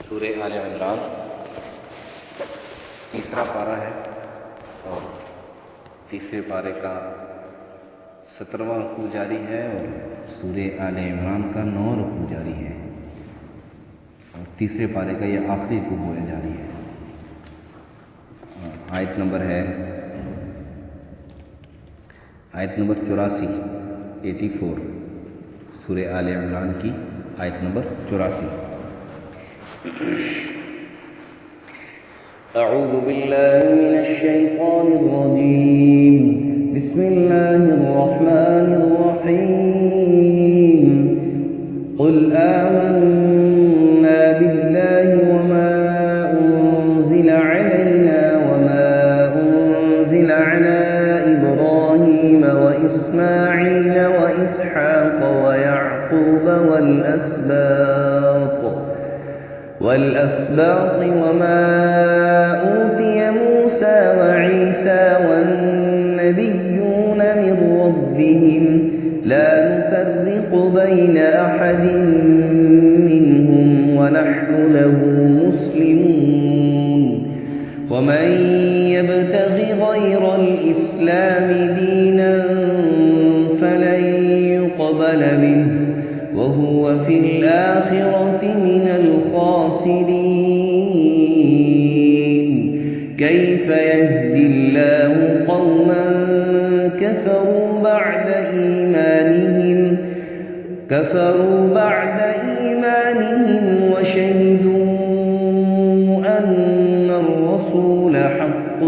سورہ آل عمران تیسرا پارہ ہے اور تیسرے پارے کا 17واں رکوع جاری ہے اور سورہ آل عمران کا 9 رکوع جاری ہے اور تیسرے پارے کا یہ آخری رکوع جاری ہے۔ آیت نمبر ہے آیت نمبر 84 سورہ آل عمران کی آیت نمبر 84۔ اعوذ باللہ من الشیطان الرجیم، بسم اللہ الرحمن الرحیم۔ قل آمنا باللہ وما انزل علینا وما انزل علی ابراہیم واسماعیل واسحاق ویعقوب والأسباط وما أوتي موسى وعيسى والنبيون من ربهم لا نفرق بين أحد منهم ونحن له مسلمون ومن يبتغ غير الإسلام دينا فلن يقبل منه وهو في الآخرة من الخاسرين۔ كيف يهدي الله قوما كفروا بعد إيمانهم وشهدوا أن الرسول حق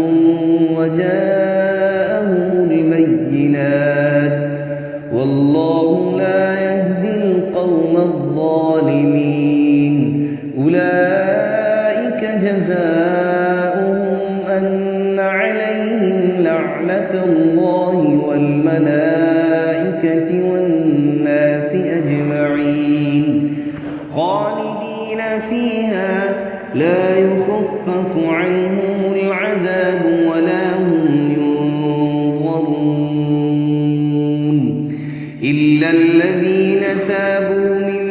وجاءهم البينات والله لا يهدي القوم الظالمين۔ أولئك جزاؤهم أن عليهم لعنة الله والملائكة والناس أجمعين خالدين فيها لا يخفف عنهم العذاب ولا هم ينظرون إلا الذين تابوا من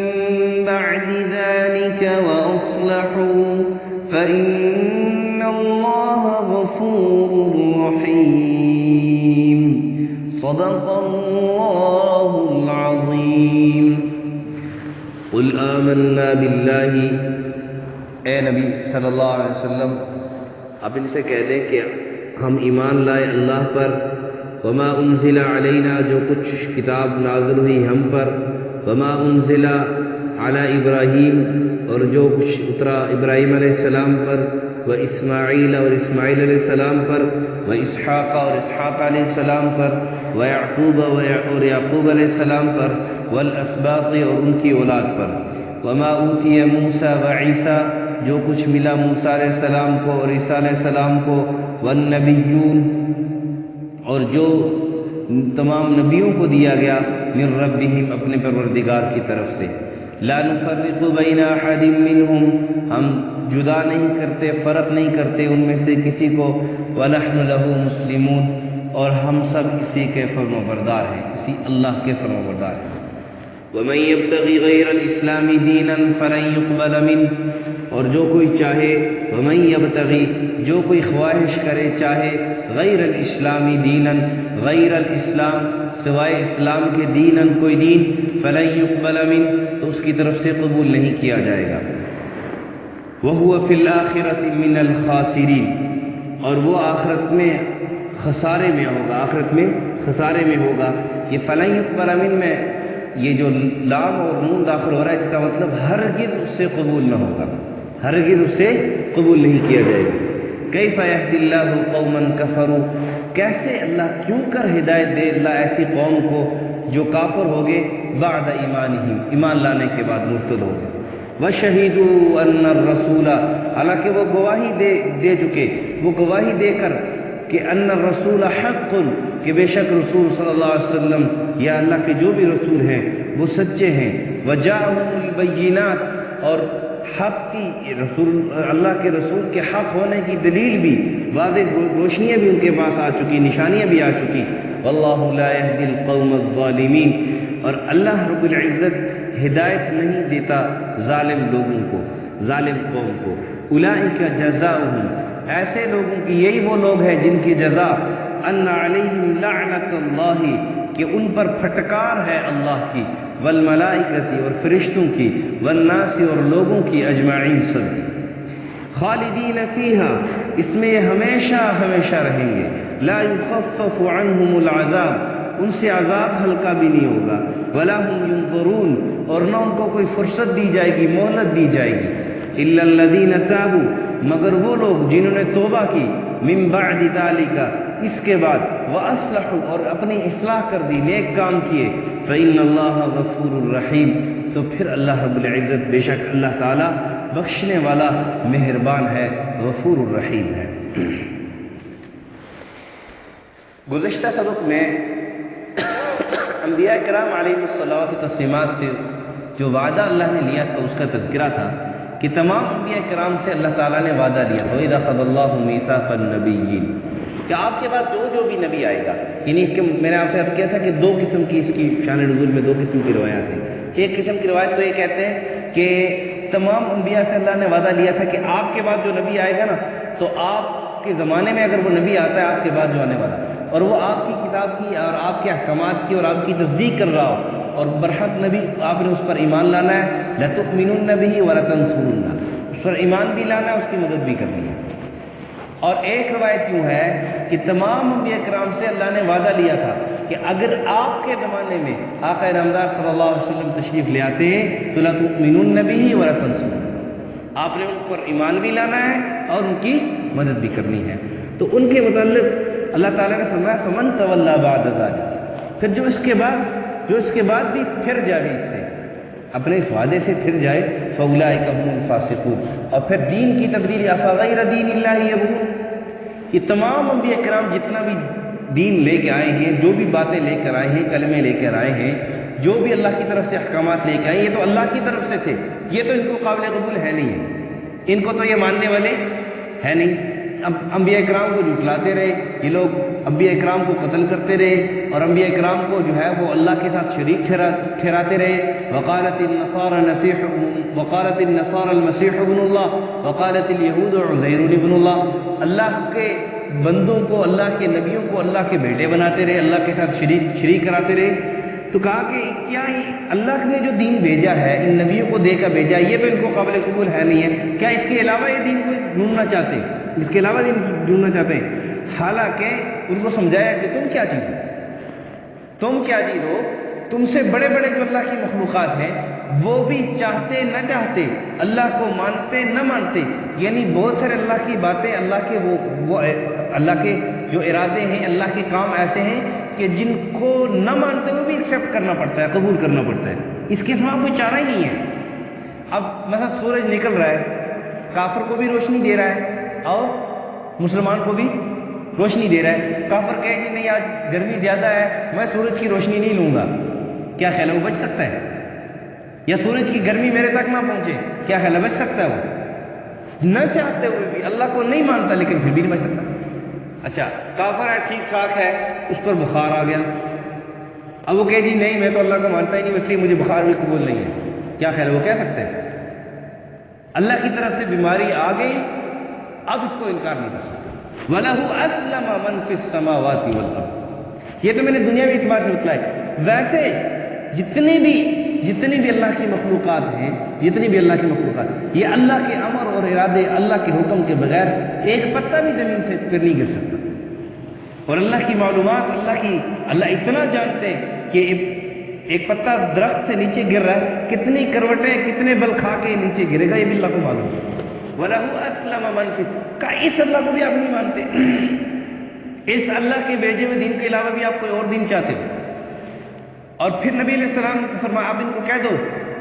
بعد ذلك وأصلحوا فإن الله غفور رحيم۔ صدق الله العظيم۔ قل آمنا باللہ، اے نبی صلی اللہ علیہ وسلم آپ ان سے کہہ دیں کہ ہم ایمان لائے اللہ پر، وما انزل علینا جو کچھ کتاب نازل ہوئی ہم پر، وما انزل علی ابراہیم اور جو کچھ اترا ابراہیم علیہ السلام پر، و اسماعیل اور اسماعیل علیہ السلام پر، و اسحاق اور اسحاق علیہ السلام پر، و یعقوب اور یعقوب علیہ السلام پر، والاسباط اور ان کی اولاد پر، وما اوتی موسیٰ و عیسیٰ جو کچھ ملا موسیٰ علیہ السلام کو اور عیسیٰ علیہ السلام کو، والنبیون اور جو تمام نبیوں کو دیا گیا، من ربہم اپنے پروردگار کی طرف سے، لا نفرق بین احد منہم ہم جدا نہیں کرتے، فرق نہیں کرتے ان میں سے کسی کو، ونحن لہ مسلمون اور ہم سب اسی کے فرمانبردار ہیں، اسی اللہ کے فرمانبردار ہیں۔ ومن یبتغی غیر الاسلام دینا فلن یقبل منہ اور جو کوئی چاہے، ومن یبتغی جو کوئی خواہش کرے چاہے، غیر الاسلامی دینا غیر الاسلام سوائے اسلام کے دینا کوئی دین، فلن یقبل منہ تو اس کی طرف سے قبول نہیں کیا جائے گا، وہو فی الآخرۃ من الخاسرین اور وہ آخرت میں خسارے میں ہوگا، آخرت میں خسارے میں ہوگا۔ یہ فلن یقبل منہ میں یہ جو لام اور نون داخل ہو رہا ہے اس کا مطلب ہرگز اس سے قبول نہ ہوگا، ہرگز اس سے قبول نہیں کیا جائے گا۔ کیف یہدی اللہ قوما کفروا کیسے اللہ کیوں کر ہدایت دے اللہ ایسی قوم کو جو کافر ہو گئے، بعد ایمانہم ایمان لانے کے بعد مرتد ہو گئے، وشہدوا ان الرسول حالانکہ وہ گواہی دے چکے، وہ گواہی دے کر کہ ان الرسول حق کہ بے شک رسول صلی اللہ علیہ وسلم یا اللہ کے جو بھی رسول ہیں وہ سچے ہیں، وجاءہم البینات اور حق کی رسول اللہ کے رسول کے حق ہونے کی دلیل بھی، واضح روشنیاں بھی ان کے پاس آ چکی، نشانیاں بھی آ چکی۔ واللہ لا یہدی القوم الظالمین اور اللہ رب العزت ہدایت نہیں دیتا ظالم لوگوں کو۔ ظالم قوم کو۔ اولئک جزاؤہم، ایسے لوگوں کی یہی وہ لوگ ہیں جن کی جزا ان علیہم لعنت اللہ، کہ ان پر پھٹکار ہے اللہ کی، والملائکۃ اور فرشتوں کی، والناس اور لوگوں کی، اجمعین سب کی، خالدین فیہا، اس میں یہ ہمیشہ ہمیشہ رہیں گے، لا یخفف عنہم العذاب، ان سے عذاب ہلکا بھی نہیں ہوگا، ولا هم ینظرون، اور نہ ان کو کوئی فرصت دی جائے گی، مہلت دی جائے گی، الا الذین تابوا، مگر وہ لوگ جنہوں نے توبہ کی، من بعد ذلک، اس کے بعد، واصلحوا، اور اپنی اصلاح کر دی، نیک کام کیے، فإن اللہ غفور رحیم، تو پھر اللہ رب العزت بے شک اللہ تعالی بخشنے والا مہربان ہے، غفور الرحیم ہے۔ گزشتہ سبق میں انبیاء کرام علیہ الصلوۃ والتسلیمات سے جو وعدہ اللہ نے لیا تھا اس کا تذکرہ تھا کہ تمام انبیاء کرام سے اللہ تعالیٰ نے وعدہ لیا تھا، وَإِذَا قَضَى اللَّهُ مِيثَاقَ النَّبِيِّينَ، کہ آپ کے بعد جو بھی نبی آئے گا، یعنی اس کے میں نے آپ سے عرض کیا تھا کہ دو قسم کی اس کی شان نزول میں دو قسم کی روایات ہیں۔ ایک قسم کی روایت تو یہ کہتے ہیں کہ تمام انبیاء سے اللہ نے وعدہ لیا تھا کہ آپ کے بعد جو نبی آئے گا نا، تو آپ کے زمانے میں اگر وہ نبی آتا ہے آپ کے بعد جو آنے والا، اور وہ آپ کی کتاب کی اور آپ کے احکامات کی اور آپ کی تصدیق کر رہا ہو، اور برحق نبی آپ نے اس پر ایمان لانا ہے، لَتُؤْمِنُنَّ بِهِ وَلَتَنْصُرُنَّ، اس پر ایمان بھی لانا ہے، اس کی مدد بھی کرنی ہے۔ اور ایک روایت یوں ہے کہ تمام انبیاء کرام سے اللہ نے وعدہ لیا تھا کہ اگر آپ کے زمانے میں آقا نامدار صلی اللہ علیہ وسلم تشریف لے آتے ہیں تو لَتُؤْمِنُنَّ بِهِ وَلَتَنْصُرُنَّ، آپ نے ان پر ایمان بھی لانا ہے اور ان کی مدد بھی کرنی ہے۔ تو ان کے متعلق اللہ تعالیٰ نے فرمایا فَمَن تَوَلَّىٰ بَعْدَ ذَلِكَ، پھر جو اس کے بعد بھی پھر جائے اس سے، اپنے اس وعدے سے پھر جائے، فَأُولَٰئِكَ هُمُ الْفَاسِقُونَ، اور پھر دین کی تبدیلی، أَفَغَيْرَ دِينِ اللَّهِ يَبْغُونَ، یہ تمام انبیاء کرام جتنا بھی دین لے کے آئے ہیں، جو بھی باتیں لے کر آئے ہیں، کلمے لے کر آئے ہیں، جو بھی اللہ کی طرف سے احکامات لے کے آئے، یہ تو اللہ کی طرف سے تھے، یہ تو ان کو قابل قبول ہے نہیں ہے، ان کو تو یہ ماننے والے ہے نہیں۔ اب انبیاء کرام کو جھٹلاتے رہے یہ لوگ، انبیاء کرام کو قتل کرتے رہے، اور انبیاء کرام کو جو ہے وہ اللہ کے ساتھ شریک ٹھہراتے رہے۔ وقالت النصارى المسيح ابن اللہ، وقالت اليهود عزیر ابن اللہ، اللہ کے بندوں کو، اللہ کے نبیوں کو اللہ کے بیٹے بناتے رہے، اللہ کے ساتھ شریک کراتے رہے۔ تو کہا کہ کیا اللہ نے جو دین بھیجا ہے، ان نبیوں کو دے کر بھیجا، یہ تو ان کو قابل قبول ہے نہیں ہے، کیا اس کے علاوہ یہ دین کو ڈھونڈنا چاہتے ہیں، اس کے علاوہ دین ڈھونڈنا چاہتے ہیں؟ حالانکہ ان کو سمجھایا کہ تم کیا چیز ہو، تم سے بڑے بڑے جو اللہ کی مخلوقات ہیں وہ بھی چاہتے نہ چاہتے، اللہ کو مانتے نہ مانتے، یعنی بہت سارے اللہ کی باتیں، اللہ کے جو ارادے ہیں، اللہ کے کام ایسے ہیں کہ جن کو نہ مانتے ہوئے بھی ایکسیپٹ کرنا پڑتا ہے، قبول کرنا پڑتا ہے، اس کے سوا کوئی چارہ ہی نہیں ہے۔ اب مثلا سورج نکل رہا ہے، کافر کو بھی روشنی دے رہا ہے اور مسلمان کو بھی روشنی دے رہا ہے۔ کافر کہے کہ نہیں آج گرمی زیادہ ہے، میں سورج کی روشنی نہیں لوں گا، کیا خیال ہے وہ بچ سکتا ہے؟ یا سورج کی گرمی میرے تک نہ پہنچے، کیا خیال ہے بچ سکتا ہے وہ؟ نہ چاہتے ہوئے بھی، اللہ کو نہیں مانتا لیکن پھر بھی نہیں بچ سکتا۔ اچھا کافر ہے، ٹھیک ٹھاک ہے، اس پر بخار آ گیا، اب وہ کہے جی نہیں میں تو اللہ کو مانتا ہی نہیں، اس لیے مجھے بخار بھی قبول نہیں ہے، کیا خیال ہے وہ کہہ سکتے ہیں؟ اللہ کی طرف سے بیماری آ گئی، اب اس کو انکار نہیں کر سکتا۔ وَلَهُ أَسْلَمَ مَنْ فِي السَّمَاوَاتِ وَالْأَرْضِ، یہ تو میں نے دنیاوی اعتبار سے بتلایا۔ ویسے جتنی بھی اللہ کی مخلوقات، یہ اللہ کے امر اور ارادے، اللہ کے حکم کے بغیر ایک پتہ بھی زمین سے پھر نہیں گر سکتا، اور اللہ کی معلومات، اللہ اتنا جانتے ہیں کہ ایک پتہ درخت سے نیچے گر رہا ہے، کتنی کروٹیں، کتنے بل کھا کے نیچے گرے گا، یہ بھی اللہ کو معلوم ہے۔ وَلَهُ أَسْلَمَ مَنْ فِي السَّمَاوَاتِ، اس اللہ کو بھی آپ نہیں مانتے، اس اللہ کے بھیجے ہوئے دین کے علاوہ بھی آپ کوئی اور دین چاہتے ہو۔ اور پھر نبی علیہ السلام کو فرمایا آپ ان کو کہہ دو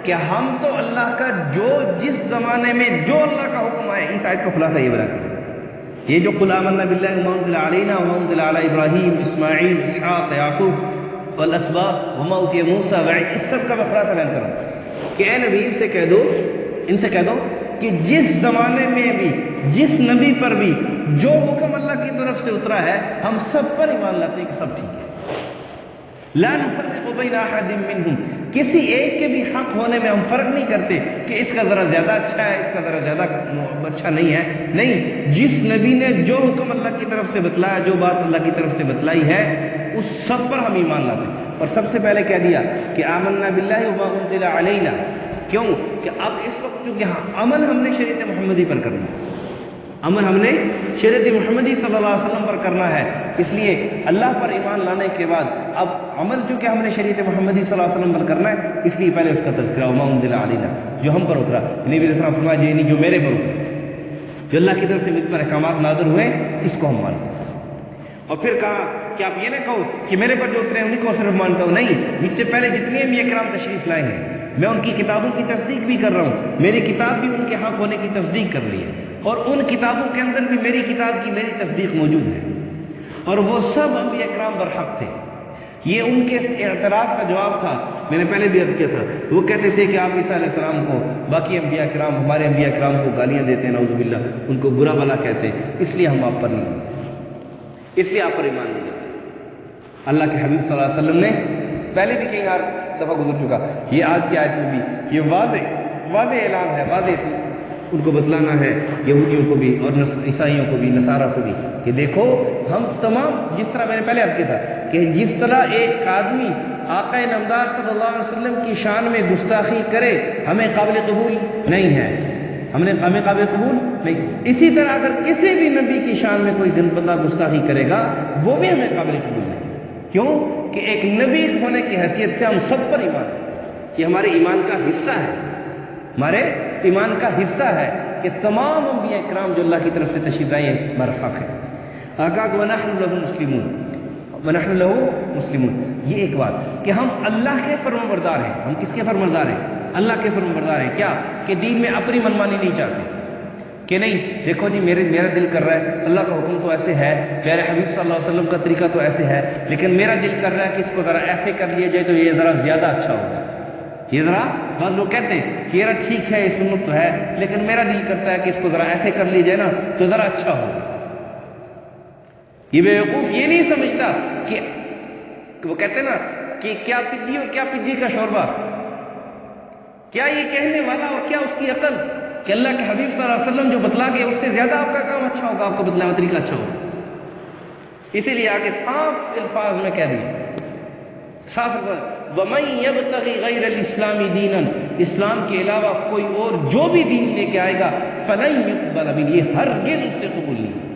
کہ ہم تو اللہ کا جس زمانے میں جو اللہ کا حکم آئے، اس آیت کا خلاصہ یہ بیان کریں، یہ جو قُلْ آمَنَّا بِاللَّهِ وَمَا أُنزِلَ عَلَيْنَا وَمَا أُنزِلَ عَلَىٰ إِبْرَاهِيمَ إِسْمَاعِيلَ إِسْحَاقَ يَعْقُوبَ وَالْأَسْبَاطِ وَمَا أُوتِيَ مُوسَىٰ وَعِيسَىٰ، اس سب کا میں خلاصہ بیان کروں کہ اے نبی ان سے کہہ دو کہ جس زمانے میں بھی، جس نبی پر بھی جو حکم اللہ کی طرف سے اترا ہے، ہم سب پر ایمان لاتے ہیں کہ سب ٹھیک ہے۔ لا نفرق بین احد منہم، کسی ایک کے بھی حق ہونے میں ہم فرق نہیں کرتے کہ اس کا ذرا زیادہ اچھا ہے، اس کا ذرا زیادہ اچھا نہیں ہے. نہیں، جس نبی نے جو حکم اللہ کی طرف سے بتلایا، جو بات اللہ کی طرف سے بتلائی ہے، اس سب پر ہم ایمان لاتے ہیں. اور سب سے پہلے کہہ دیا کہ آمنا باللہ وما انزل علینا. کیوں کہ اب اس وقت چونکہ عمل ہم نے شریعت محمدی پر کرنا ہے، عمل ہم نے شریعت محمدی صلی اللہ علیہ وسلم پر کرنا ہے. اس لیے اللہ پر ایمان لانے کے بعد اب عمل چونکہ ہم نے شریعت محمدی صلی اللہ علیہ وسلم پر کرنا ہے، اس لیے پہلے اس کا تذکرہ وما انزل علینا، جو ہم پر اترا. نبی علیہ السلام فرمایا جی نہیں، جو میرے پر اترا، جو اللہ کی طرف سے مجھ پر احکامات نازل ہوئے، اس کو ہم مانتے ہیں. اور پھر کہا کہ آپ یہ نہ کہو کہ میرے پر جو اترے انہیں کو صرف مانتا ہوں. نہیں، مجھ سے پہلے جتنے انبیاء کرام تشریف لائے ہیں، میں ان کی کتابوں کی تصدیق بھی کر رہا ہوں. میری کتاب بھی ان کے حق ہونے کی تصدیق کر رہی ہے، اور ان کتابوں کے اندر بھی میری کتاب کی میری تصدیق موجود ہے. اور وہ سب انبیاء کرام برحق تھے. یہ ان کے اعتراف کا جواب تھا. میں نے پہلے بھی عرض کیا تھا، وہ کہتے تھے کہ آپ عیسیٰ علیہ السلام کو، باقی انبیاء کرام، ہمارے انبیاء کرام کو گالیاں دیتے ہیں، نعوذ باللہ، ان کو برا بھلا کہتے ہیں، اس لیے ہم آپ پر نہیں مانتے، اس لیے آپ پر ایمان نہیں لاتے. اللہ کے حبیب صلی اللہ علیہ وسلم نے پہلے بھی کئی ہر دفعہ گزر چکا، یہ آج کی آیت میں بھی یہ واضح اعلان ہے، واضح ان کو بتلانا ہے، یہودیوں کو بھی اور عیسائیوں کو بھی، نصارہ کو بھی، کہ دیکھو ہم تمام، جس طرح میں نے پہلے عرض کیا تھا کہ جس طرح ایک آدمی آقا نامدار صلی اللہ علیہ وسلم کی شان میں گستاخی کرے ہمیں قابل قبول نہیں ہے، ہمیں قابل قبول نہیں، اسی طرح اگر کسی بھی نبی کی شان میں کوئی بندہ گستاخی کرے گا وہ بھی ہمیں قابل قبول نہیں. کیوں کہ ایک نبی ہونے کی حیثیت سے ہم سب پر ایمان ہے، یہ ہمارے ایمان کا حصہ ہے، ہمارے ایمان کا حصہ ہے کہ تمام انبیاء کرام جو اللہ کی طرف سے تشریف لائے ہیں برحق ہے. آقا کو وَنَحْنُ لَهُ مُسْلِمُونَ، وَنَحْنُ لَهُ مُسْلِمُونَ. یہ ایک بات کہ ہم اللہ کے فرمانبردار ہیں. ہم کس کے فرمانبردار ہیں؟ اللہ کے فرمانبردار ہیں. کیا کہ دین میں اپنی منمانی نہیں چاہتے، کہ نہیں دیکھو جی میرا دل کر رہا ہے، اللہ کا حکم تو ایسے ہے، پیارے حبیب صلی اللہ علیہ وسلم کا طریقہ تو ایسے ہے، لیکن میرا دل کر رہا ہے کہ اس کو ذرا ایسے کر لیا جائے تو یہ ذرا زیادہ اچھا ہوگا. یہ ذرا بعض لوگ کہتے ہیں کہ یہ ٹھیک ہے، اس سنت تو ہے، لیکن میرا دل کرتا ہے کہ اس کو ذرا ایسے کر لی جائے نا تو ذرا اچھا ہوگا. یہ بیوقوف یہ نہیں سمجھتا کہ وہ کہتے ہیں نا کہ کیا پدی اور کیا پدی کا شوربہ، کیا یہ کہنے والا اور کیا اس کی عقل کہ اللہ کے حبیب صلی اللہ علیہ وسلم جو بتلا گئے اس سے زیادہ آپ کا کام اچھا ہوگا، آپ کا بتلایا طریقہ اچھا ہوگا. اسی لیے آگے صاف الفاظ میں کہہ دیا، صاف الفاظ وَمَن يَبْتَغِ غَيْرَ الْإِسْلَامِ دِينًا، اسلام کے علاوہ کوئی اور جو بھی دین لے کے آئے گا فَلَن يُقْبَلَ مِنْهُ، یہ ہرگز اس سے قبول نہیں.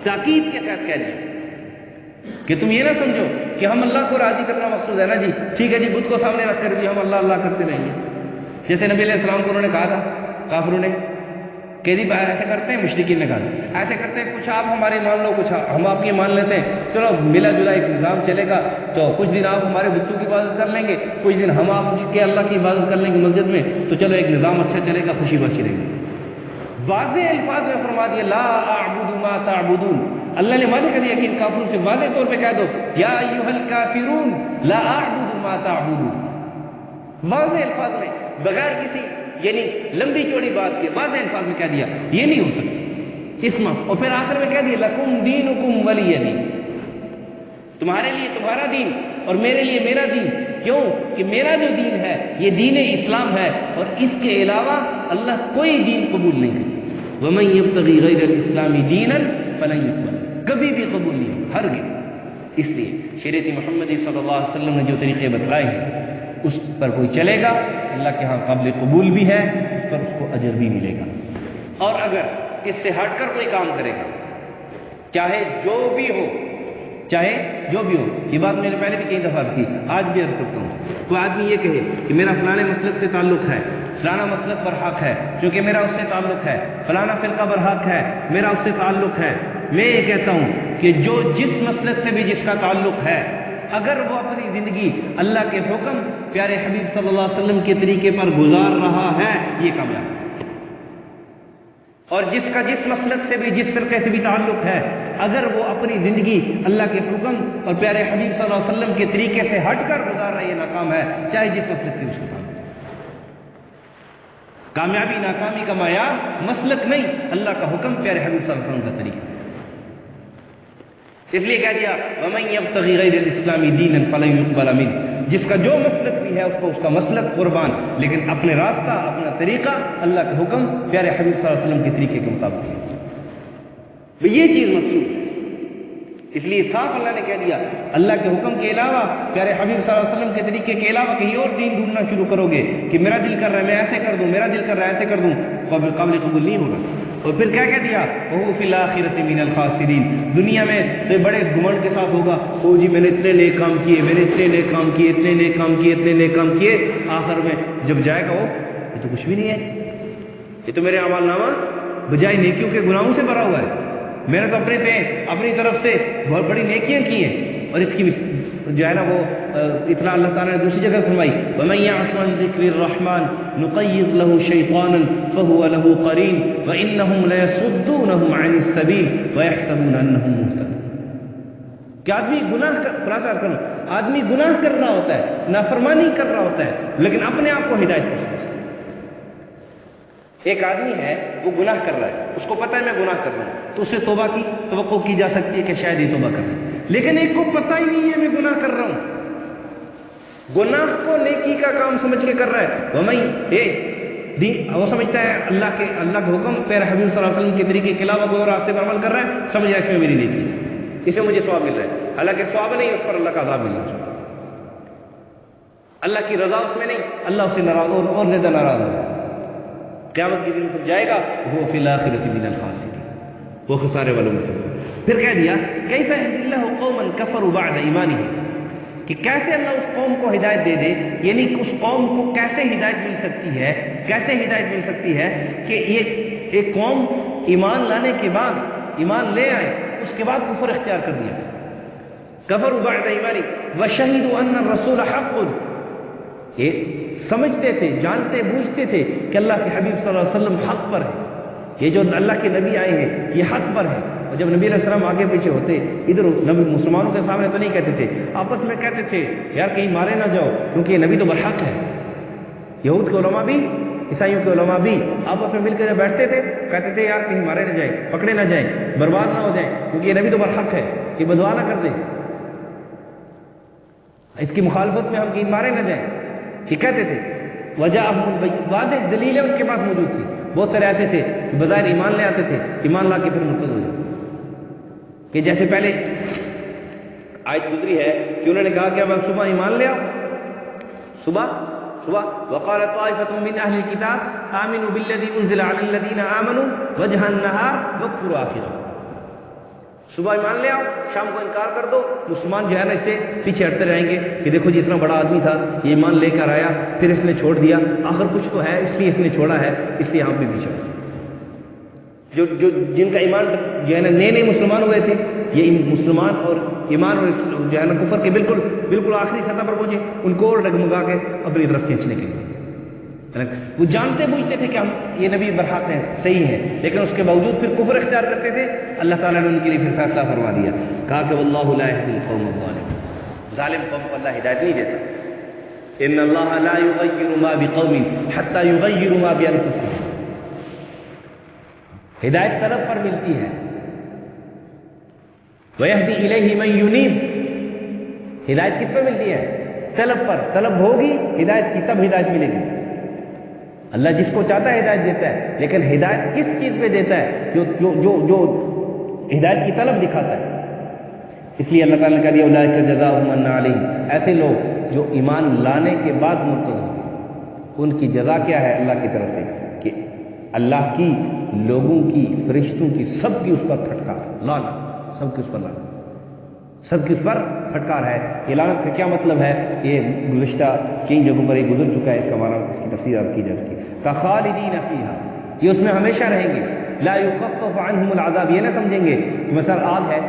تاکید کے ساتھ کہہ دیا کہ تم یہ نہ سمجھو کہ ہم اللہ کو راضی کرنا مقصود ہے نا جی، ٹھیک ہے جی بت کو سامنے رکھ کر بھی ہم اللہ اللہ کرتے رہیں گے. جیسے نبی علیہ السلام کو انہوں نے کہا تھا کافروں نے کہ جی ایسے کرتے ہیں، مشرکین نے کہا ایسے کرتے ہیں، کچھ آپ ہمارے مان لو، کچھ ہم آپ کی مان لیتے ہیں، چلو ملا جلا ایک نظام چلے گا، تو کچھ دن آپ ہمارے بتوں کی عبادت کر لیں گے، کچھ دن ہم آپ کے اللہ کی عبادت کر لیں گے مسجد میں، تو چلو ایک نظام اچھا چلے گا، خوشی بخشی رہے گی. واضح الفاظ میں فرما دیا لا اعبد ما تعبدون. اللہ نے واضح کر دیا کہ ان کافروں سے واضح طور پہ کہہ دو یا ایھا الکافرون لا اعبد ما تعبدون. واضح الفاظ میں بغیر کسی یعنی لمبی چوڑی بات کے واضح الفاظ میں کہہ دیا یہ نہیں ہو سکتا اسما. اور پھر آخر میں کہہ دیا لکم دینکم ولی دین، تمہارے لیے تمہارا دین اور میرے لیے میرا دین. کیوں کہ میرا جو دین ہے یہ دین اسلام ہے، اور اس کے علاوہ اللہ کوئی دین قبول نہیں کرے. وَمَن يَبْتَغِي غَيْرَ الْإِسْلَامِ دِينًا فَلَن يُقْبَلَ، کبھی بھی قبول نہیں ہو، ہرگز. اس لیے شریعت محمدی صلی اللہ علیہ وسلم نے جو طریقے بتلائے ہیں اس پر کوئی چلے گا اللہ کے ہاں قابل قبول بھی ہے، اس پر اس کو اجر بھی ملے گا. اور اگر اس سے ہٹ کر کوئی کام کرے گا چاہے جو بھی ہو، یہ بات میں نے پہلے بھی کئی دفعہ کی، آج بھی عرض کرتا ہوں. کوئی آدمی یہ کہے کہ میرا فلانے مسلک سے تعلق ہے، فلانا مسلک برحق ہے کیونکہ میرا اس سے تعلق ہے، فلانا فرقہ برحق ہے میرا اس سے تعلق ہے. میں یہ کہتا ہوں کہ جو جس مسلک سے بھی جس کا تعلق ہے، اگر وہ اپنی زندگی اللہ کے حکم پیارے حبیب صلی اللہ علیہ وسلم کے طریقے پر گزار رہا ہے یہ کامیاب ہے. اور جس کا جس مسلک سے بھی جس فرقے سے بھی تعلق ہے، اگر وہ اپنی زندگی اللہ کے حکم اور پیارے حبیب صلی اللہ علیہ وسلم کے طریقے سے ہٹ کر گزار رہا ہے یہ ناکام ہے، چاہے جس مسلک سے اس کو تعلق. کامیابی ناکامی کا معیار مسلک نہیں، اللہ کا حکم پیارے حبیب صلی اللہ علیہ وسلم کا طریقہ. اس لیے کہہ دیا وَمَن يَبْتَغِ غَيْرَ الْإِسْلَامِ دِينًا فَلَن يُقْبَلَ مِنْهُ. جس کا جو مسلک بھی ہے اس کو اس کا مسلک قربان، لیکن اپنے راستہ اپنا طریقہ اللہ کے حکم پیارے حبیب صلی اللہ علیہ وسلم کے طریقے کے مطابق ہے، یہ چیز مطلوب ہے۔ اس لیے صاف اللہ نے کہہ دیا اللہ کے حکم کے علاوہ پیارے حبیب صلی اللہ علیہ وسلم کے طریقے کے علاوہ کہیں اور دین ڈھونڈنا شروع کرو گے کہ میرا دل کر رہا ہے میں ایسے کر دوں، میرا دل کر رہا ہے ایسے کر دوں، قابل قبول نہیں ہوگا۔ اور پھر کیا کہہ دیا وہ فی الآخرۃ من الخاسرین، دنیا میں تو بڑے اس گھمنڈ کے ساتھ ہوگا او جی میں نے اتنے نیک کام کیے، میں نے اتنے نیک کام کیے، اتنے نیک کام کیے، اتنے نیک کام کیے، آخر میں جب جائے گا وہ یہ تو کچھ بھی نہیں ہے، یہ تو میرے اعمال نامہ بجائے نیکیوں کے گناہوں سے بھرا ہوا ہے، میں نے تو اپنی طرف سے بہت بڑی نیکیاں کی ہیں۔ اور اس کی جو ہے نا وہ اطلاع اللہ تعالیٰ نے دوسری جگہ فرمائی وَمَن يَعْشْ عَن ذِكْرِ الرَّحْمَنِ نُقَيِّضْ لَهُ شَيْطَانًا فَهُوَ لَهُ قَرِينٌ وَإِنَّهُمْ لَيَصُدُّونَهُمْ عَنِ السَّبِيلِ وَيَحْسَبُونَ أَنَّهُمْ مُهْتَدُونَ کہ آدمی گناہ آدمی گناہ کر رہا ہوتا ہے، نافرمانی کر رہا ہوتا ہے، لیکن اپنے آپ کو ہدایت پر سمجھتا ہے۔ ایک آدمی ہے وہ گناہ کر رہا ہے، اس کو پتہ ہے میں گناہ کر رہا ہوں، تو اس سے توبہ کی توقع کی جا سکتی ہے کہ شاید یہ توبہ کر رہا ہے، لیکن ایک کو پتہ ہی نہیں ہے میں گناہ کر رہا ہوں، گناہ کو نیکی کا کام سمجھ کے کر رہا ہے، وہ سمجھتا ہے اللہ کے حکم پیارے حبیب صلی اللہ علیہ وسلم کے طریقے کے علاوہ کوئی اور راستے میں عمل کر رہا ہے، سمجھ رہا ہے اس میں میری نیکی ہے، اس میں مجھے ثواب مل رہا ہے، حالانکہ ثواب نہیں، اس پر اللہ کا عذاب مل رہا ہے، اللہ کی رضا اس میں نہیں، اللہ اس سے ناراض اور زیادہ ناراض ہوگا، قیامت کے دن پھر جائے گا وہ فی الآخرۃ من الخاسرین، وہ خسارے والوں میں سے۔ پھر کہہ دیا کیف یہدی اللہ قوما کفروا بعد ایمانہم، کہ کیسے اللہ اس قوم کو ہدایت دے دے، یعنی اس قوم کو کیسے ہدایت مل سکتی ہے، کیسے ہدایت مل سکتی ہے کہ یہ ایک قوم ایمان لانے کے بعد ایمان لے آئے اس کے بعد کفر اختیار کر دیا، کفروا بعد ایمانہم وشہدوا ان الرسول حق، یہ سمجھتے تھے جانتے بوجھتے تھے کہ اللہ کے حبیب صلی اللہ علیہ وسلم حق پر ہے، یہ جو اللہ کے نبی آئے ہیں یہ حق پر ہے، اور جب نبی علیہ السلام آگے پیچھے ہوتے ادھر نبی مسلمانوں کے سامنے تو نہیں کہتے تھے، آپس میں کہتے تھے یار کہیں مارے نہ جاؤ کیونکہ یہ نبی تو برحق ہے، یہود کے علماء بھی عیسائیوں کے علماء بھی آپس میں مل کر بیٹھتے تھے، کہتے تھے یار کہیں مارے نہ جائیں، پکڑے نہ جائیں، برباد نہ ہو جائیں کیونکہ یہ نبی تو برحق ہے، یہ بدعا نہ کر دیں، اس کی مخالفت میں ہم کہیں مارے نہ جائیں، یہ کہتے تھے، وجہ واضح دلیلیں ان کے پاس موجود تھی، بہت سارے ایسے تھے کہ بظاہر ایمان لے آتے تھے، ایمان لا کے پھر مرتد ہو جاتے، کہ جیسے پہلے آیت گزری ہے کہ انہوں نے کہا کہ اب آپ صبح ایمان لے آؤ، صبح وقال طائفة من اہل الكتاب آمنوا بالذی انزل علی الذین آمنوا وجہ النہار واکفروا آخرہ، صبح ایمان لے آؤ شام کو انکار کر دو، مسلمان جو ہے نا اس سے پیچھے ہٹتے رہیں گے کہ دیکھو جی اتنا بڑا آدمی تھا یہ ایمان لے کر آیا پھر اس نے چھوڑ دیا، آخر کچھ تو ہے اس لیے اس نے چھوڑا ہے، اس لیے ہم بھی پیچھے ہٹتے، جو جن کا ایمان جو ہے نا نئے مسلمان ہوئے تھے، یہ مسلمان اور ایمان اور جو ہے نا کفر کے بالکل آخری سطح پر پہنچے، ان کو اور ڈگمگا کے اپنی طرف کھینچنے کے لیے، وہ جانتے بوجھتے تھے کہ ہم یہ نبی برحق ہیں صحیح ہیں، لیکن اس کے باوجود پھر کفر اختیار کرتے تھے، اللہ تعالیٰ نے ان کے لیے پھر فیصلہ فرما دیا، کہا کہ واللہ لا یہدی القوم الظالمین، ظالم قوم کو اللہ ہدایت نہیں دیتا، ان اللہ لا یغیر ما بقوم حتی یغیروا ما بانفسہم، ہدایت طلب پر ملتی ہے، وَيَهْدِي إِلَيْهِ مَن يُنِيبُ، ہدایت کس پہ ملتی ہے؟ طلب پر، طلب ہوگی ہدایت کی تب ہدایت ملے گی، اللہ جس کو چاہتا ہے ہدایت دیتا ہے، لیکن ہدایت کس چیز پہ دیتا ہے؟ جو ہدایت کی طلب دکھاتا ہے، اس لیے اللہ تعالیٰ نے کہا دیا اولئک جزاؤہم ان علیہم، ایسے لوگ جو ایمان لانے کے بعد مرتد ہوں گے ان کی جزا کیا ہے اللہ کی طرف سے کہ اللہ کی، لوگوں کی، فرشتوں کی، سب کی اس پر پھٹکار، لعنت، سب کی اس پر لعنت، سب کی اس پر پھٹکار ہے۔ یہ لعنت کا کیا مطلب ہے؟ یہ گزشتہ کئی جگہوں پر یہ گزر چکا ہے، اس کا معنی اس کی تفسیر عرض کی جا چکی ہے، کہ خالدین فیہا، یہ اس میں ہمیشہ رہیں گے، لا یخفف عنہم العذاب، یہ نہ سمجھیں گے کہ مثلا آگ ہے،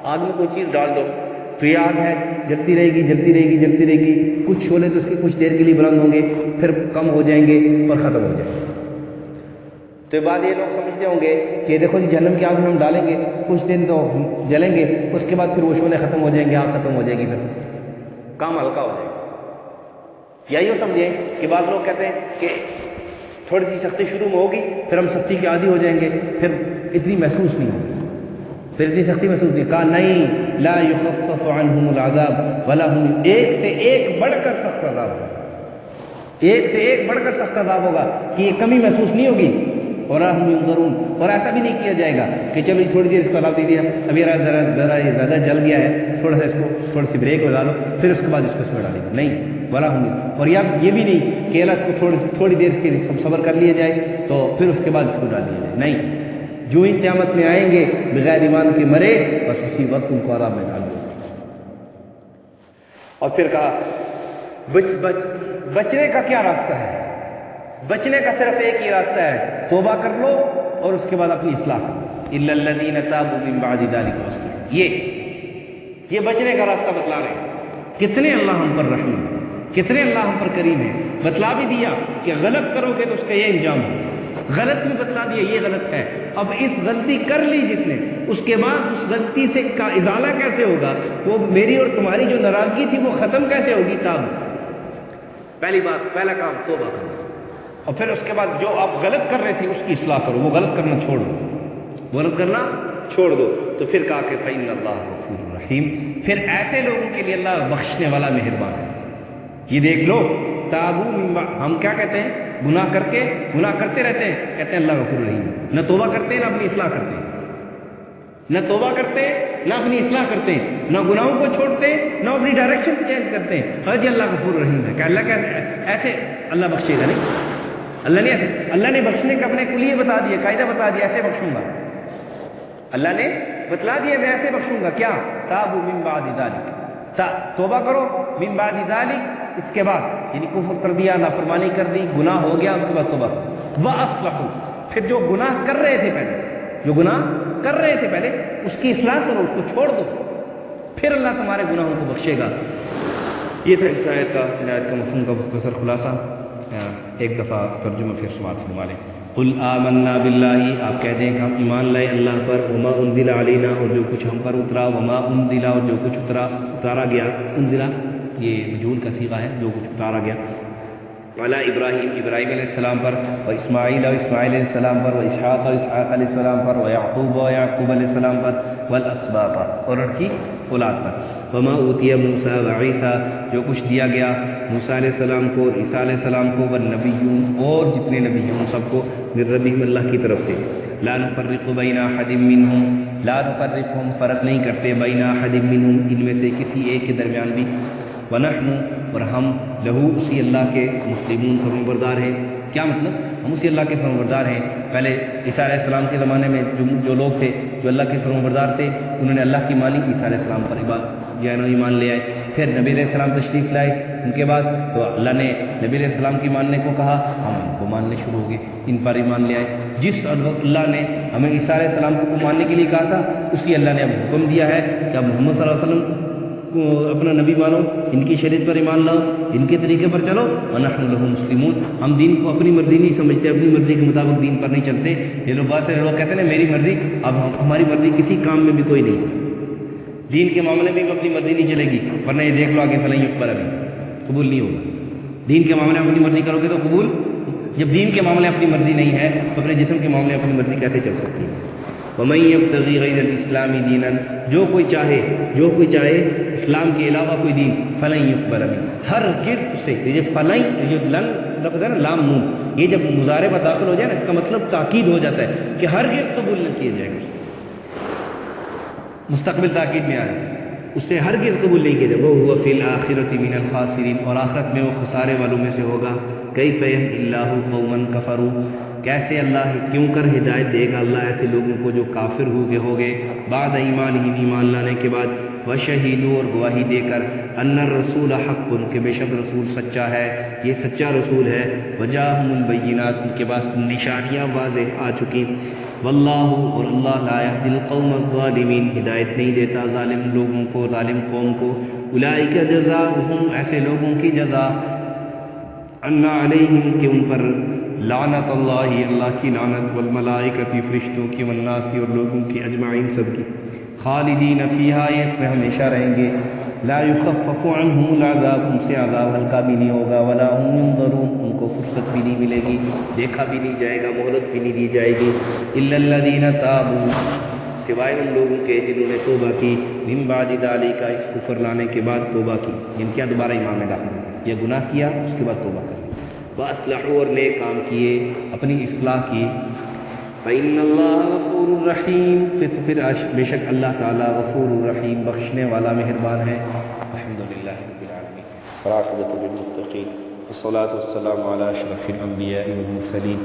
آگ میں کوئی چیز ڈال دو تو یہ آگ ہے جلتی رہے گی جلتی رہے گی جلتی رہے گی، کچھ شعلے تو اس کے کچھ دیر کے لیے بلند ہوں گے پھر کم ہو جائیں گے اور ختم ہو جائیں گے، تو بعد یہ لوگ سمجھتے ہوں گے کہ دیکھو جی جہنم کی آگ میں ہم ڈالیں گے کچھ دن تو جلیں گے، اس کے بعد پھر وہ شعلے ختم ہو جائیں گے، آگ ختم ہو جائے گی، پھر کام ہلکا ہو جائے گا، یا یوں سمجھیں کہ بعض لوگ کہتے ہیں کہ تھوڑی سی سختی شروع میں ہوگی پھر ہم سختی کے عادی ہو جائیں گے، پھر اتنی محسوس نہیں ہوگی، پھر اتنی سختی محسوس نہیں، کہا نہیں لا یخفف عنہم العذاب ولا ہم، ایک سے ایک بڑھ کر سخت عذاب ہوگا، ایک سے ایک بڑھ کر سخت عذاب ہوگا کہ یہ کمی محسوس نہیں ہوگی، اور ہم ينظرون، اور ایسا بھی نہیں کیا جائے گا کہ چلو تھوڑی دیر اس کو عذاب دے دیا، اب یہ ذرا یہ زیادہ جل گیا ہے، تھوڑا سا اس کو تھوڑی سی بریک لگا لو پھر اس کے بعد اس کو اس میں ڈالے گا، نہیں ولا ہم، اور یہ بھی نہیں کہ اللہ اس کو تھوڑی دیر کے صبر کر لیا جائے تو پھر اس کے بعد اس کو ڈال دیا جائے، نہیں، جو ہی قیامت میں آئیں گے بغیر ایمان کے مرے بس اسی وقت ان کو عذاب میں ڈال دیا۔ اور پھر کہا بچنے کا کیا راستہ ہے؟ بچنے کا صرف ایک ہی راستہ ہے، توبہ کر لو اور اس کے بعد اپنی اصلاح کرو، الا الذین تابوا من بعد ذلک واصلحوا، یہ بچنے کا راستہ بتلا رہے ہیں۔ کتنے اللہ ہم پر رحیم ہے، کتنے اللہ ہم پر کریم ہے، بتلا بھی دیا کہ غلط کرو گے تو اس کا یہ انجام ہو، غلط بھی بتلا دیا یہ غلط ہے، اب اس غلطی کر لی جس نے، اس کے بعد اس غلطی سے کا ازالہ کیسے ہوگا، وہ میری اور تمہاری جو ناراضگی تھی وہ ختم کیسے ہوگی؟ تاب، پہلی بات، پہلا کام توبہ کرو، اور پھر اس کے بعد جو آپ غلط کر رہے تھے اس کی اصلاح کرو، وہ غلط کرنا چھوڑ دو، غلط کرنا چھوڑ دو، تو پھر کہا کہ فإن اللہ غفور رحیم، پھر ایسے لوگوں کے لیے اللہ بخشنے والا مہربان ہے۔ یہ دیکھ لو تابو من بعد، ہم کیا کہتے ہیں؟ گناہ کرتے رہتے ہیں، کہتے ہیں اللہ غفور رحیم، نہ توبہ کرتے ہیں نہ اپنی اصلاح کرتے ہیں، نہ توبہ کرتے ہیں نہ اپنی اصلاح کرتے ہیں، نہ گناہوں کو چھوڑتے ہیں نہ اپنی ڈائریکشن چینج کرتے ہیں، ہاں جی اللہ غفور رحیم ہے، کہ اللہ کیا ایسے اللہ بخشے گا؟ نہیں، اللہ نے بخشنے کا اپنے کلیے بتا دیا، قاعدہ بتا دیا، ایسے بخشوں گا، اللہ نے بتلا دیا میں ایسے بخشوں گا، کیا؟ تابو من بعد ذلک، توبہ کرو من بعد ذلک، اس کے بعد یعنی کفر کر دیا، نافرمانی کر دی، گناہ ہو گیا، اس کے بعد توبہ، واصلحوا، پھر جو گناہ کر رہے تھے پہلے اس کی اصلاح کرو، اس کو چھوڑ دو، پھر اللہ تمہارے گناہوں کو بخشے گا۔ یہ تھا اس آیت کا مفہوم کا مختصر خلاصہ۔ ایک دفعہ ترجمہ پھر سماعت فرما لیں۔ قل آمنا باللہ، آپ کہہ دیں کہ ہم ایمان لائے اللہ پر، وما انزل علینا، اور جو کچھ ہم پر اترا، وما انزل، اور جو کچھ اتارا گیا، انزلہ یہ مجہول کا صیغہ ہے، جو کچھ اتارا گیا، علی ابراہیم علیہ السلام پر، و اسماعیل علیہ السلام پر، و اسحاق علیہ السلام پر، و یعقوب علیہ السلام پر، والاسباط، اور ان کی اولاد پر، وما اوتی موسیٰ و عیسیٰ، جو کچھ دیا گیا موسیٰ علیہ السلام کو اور عیسیٰ علیہ السلام کو، والنبیون، اور جتنے نبیون سب کو، من ربہم اللہ کی طرف سے، لا نفرق بین احد منہم، لا نفرق، ہم فرق نہیں کرتے، بین احد منہم، ان میں سے کسی ایک کے درمیان بھی، ونحن، اور ہم، لہو، اسی اللہ کے، مسلمون، فرمانبردار ہیں۔ کیا مطلب؟ ہم اسی اللہ کے فرمانبردار ہیں۔ پہلے عیسیٰ علیہ السلام کے زمانے میں جو لوگ تھے جو اللہ کے فرمانبردار تھے، انہوں نے اللہ کی مانی، عیسیٰ علیہ السلام پر ایمان لے آئے، پھر نبی علیہ السلام تشریف لائے ان کے بعد، تو اللہ نے نبی علیہ السلام کی ماننے کو کہا، ہم ان کو ماننے شروع ہو گئے، ان پر ایمان لے آئے۔ جس اللہ نے ہمیں عیسیٰ علیہ السلام کو ماننے کے لیے کہا تھا، اسی اللہ نے اب حکم دیا ہے کہ اب محمد صلی اللہ علیہ وسلم اپنا نبی مانو، ان کی شریعت پر ایمان لاؤ، ان کے طریقے پر چلو، ونحن لہ مسلمون، ہم دین کو اپنی مرضی نہیں سمجھتے، اپنی مرضی کے مطابق دین پر نہیں چلتے۔ یہ لوگ بہت سارے لوگ کہتے ہیں میری مرضی، اب ہماری مرضی کسی کام میں بھی کوئی نہیں، دین کے معاملے میں بھی اپنی مرضی نہیں چلے گی، ورنہ یہ دیکھ لو آگے فلاں یقبل، ابھی قبول نہیں ہوگا۔ دین کے معاملے میں اپنی مرضی کرو گے تو قبول، جب دین کے معاملے اپنی مرضی نہیں ہے تو اپنے جسم کے معاملے اپنی مرضی کیسے چل سکتی ہے؟ وَمَن يَبْتَغِي غَيْرَ الْإِسْلَامِ دِينًا، جو کوئی چاہے اسلام کے علاوہ کوئی دین، فَلَن يُقْبَلَ مِنْهُ، ہرگز اسے، یہ فلن، یہ لن لفظ ہے نا، لام نون، یہ جب مضارع پر داخل ہو جائے نا، اس کا مطلب تاکید ہو جاتا ہے کہ ہرگز قبول نہ کیا جائے گا، مستقبل تاکید میں آ جائے، اس سے ہرگز قبول نہیں کیا جائے گا۔ وَهُوَ فِي الْآخِرَةِ مِنَ الْخَاسِرِينَ، اور آخرت میں وہ خسارے والوں میں سے ہوگا۔ كَيْفَ يَهْدِي اللَّهُ قَوْمًا كَفَرُوا، کیسے اللہ کیوں کر ہدایت دے گا اللہ ایسے لوگوں کو جو کافر ہو گئے، بعد ایمان لانے کے بعد، وشہیدوا، اور گواہی دے کر، ان الرسول حق، کہ بے شک رسول سچا ہے، یہ سچا رسول ہے، وجاہم البینات، ان کے پاس نشانیاں واضح آ چکی، واللہ، اور اللہ لا یہدی القوم الظالمین، ہدایت نہیں دیتا ظالم لوگوں کو، ظالم قوم کو، اولئک جزاؤہم، ایسے لوگوں کی جزا، ان علیہم، کہ ان پر، لعنت اللہ، اللہ کی لعنت، والملائکۃ، فرشتوں کی، والناس، اور لوگوں کی، اجمعین سب کی، خالدین فیہا، یہ اس میں ہمیشہ رہیں گے، لا یخفف عنہم العذاب، ان سے عذاب ہلکا بھی نہیں ہوگا، ولا هم ینظرون، ان کو فرصت بھی نہیں ملے گی، دیکھا بھی نہیں جائے گا، مہلت بھی نہیں دی جائے گی، الا الذین تابوا، سوائے ان لوگوں کے جنہوں نے توبہ کی من بعد ذالک کا اس کفر لانے کے بعد توبہ کی، جن کیا دوبارہ ایمان میں داخل ہوئے، یہ گناہ کیا اس کے بعد توبہ کر وَأَصْلَحُوا اور نیک کام کیے، اپنی اصلاح کی، فَإِنَّ اللَّهَ غَفُورٌ رَحِيمٌ پھر بے شک اللہ تعالیٰ غفور الرحیم بخشنے والا مہربان ہے۔ الحمدللہ رب العالمین والعاقبۃ للمتقین والصلاة والسلام علی اشرف الانبیاء والمرسلین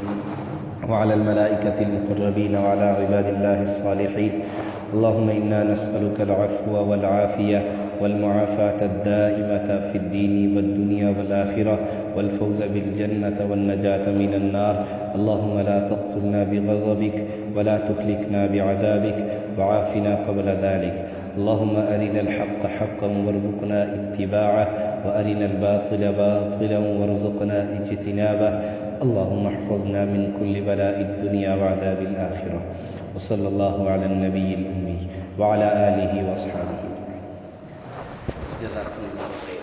وعلى الملائكة المقربين وعلى عباد الله الصالحين اللهم إنا نسألك العفو والعافية والمعافاة الدائمة في الدين والدنيا والآخرة والفوز بالجنة والنجاة من النار اللهم لا تقتلنا بغضبك ولا تهلكنا بعذابك وعافنا قبل ذلك اللهم أرنا الحق حقا وارزقنا اتباعه وأرنا الباطل باطلا وارزقنا اجتنابه اللهم احفظنا من كل بلاء الدنيا وعذاب الآخرة وصلى الله على النبي الأمي وعلى آله وأصحابه جزاكم الله خيرا.